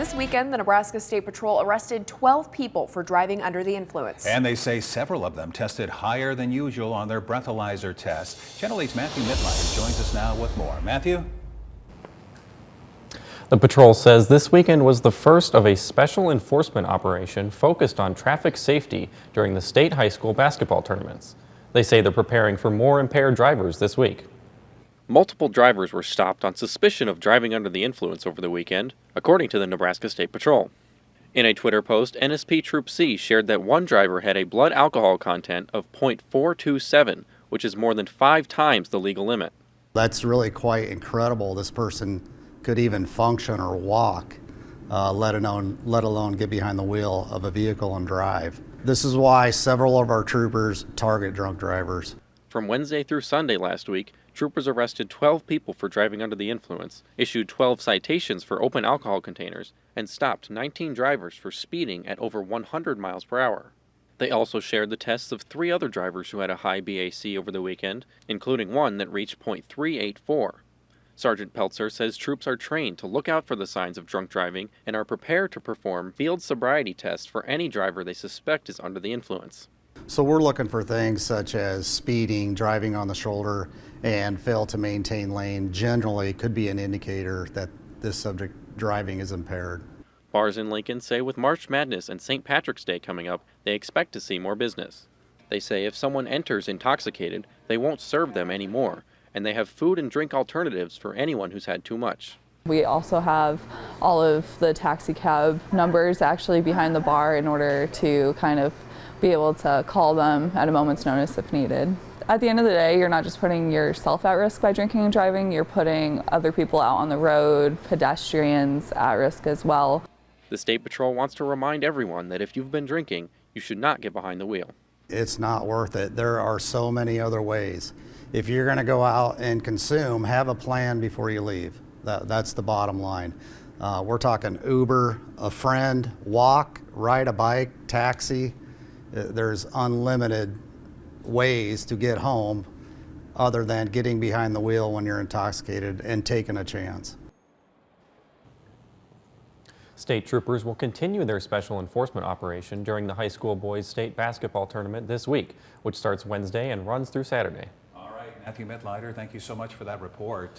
this weekend, the Nebraska State Patrol arrested 12 people for driving under the influence. And they say several of them tested higher than usual on their breathalyzer test. Channel 8's Matthew Midlighter joins us now with more. Matthew? The patrol says this weekend was the first of a special enforcement operation focused on traffic safety during the state high school basketball tournaments. They say they're preparing for more impaired drivers this week. Multiple drivers were stopped on suspicion of driving under the influence over the weekend, according to the Nebraska State Patrol. In a Twitter post, nsp-troop-c shared that one driver had a blood alcohol content of .427, which is more than 5 times the legal limit. That's really quite incredible. This person could even function or walk, let alone get behind the wheel of a vehicle and drive. This is why several of our troopers target drunk drivers. From Wednesday through Sunday last week, troopers arrested 12 people for driving under the influence, issued 12 citations for open alcohol containers, and stopped 19 drivers for speeding at over 100 miles per hour. They also shared the tests of 3 other drivers who had a high BAC over the weekend, including one that reached .384. Sergeant Peltzer says troops are trained to look out for the signs of drunk driving and are prepared to perform field sobriety tests for any driver they suspect is under the influence. So we're looking for things such as speeding, driving on the shoulder, and fail to maintain lane generally could be an indicator that this subject driving is impaired. Bars in Lincoln say with March Madness and St. Patrick's Day coming up, they expect to see more business. They say if someone enters intoxicated, they won't serve them anymore, and they have food and drink alternatives for anyone who's had too much. We also have all of the taxi cab numbers actually behind the bar in order to kind of be able to call them at a moment's notice if needed. At the end of the day, you're not just putting yourself at risk by drinking and driving, you're putting other people out on the road, pedestrians at risk as well. The State Patrol wants to remind everyone that if you've been drinking, you should not get behind the wheel. It's not worth it. There are so many other ways. If you're going to go out and consume, have a plan before you leave. That's the bottom line. We're talking Uber, a friend, walk, ride a bike, taxi. There's unlimited ways to get home other than getting behind the wheel when you're intoxicated and taking a chance. State troopers will continue their special enforcement operation during the high school boys state basketball tournament this week, which starts Wednesday and runs through Saturday. All right, Matthew Midlighter, thank you so much for that report.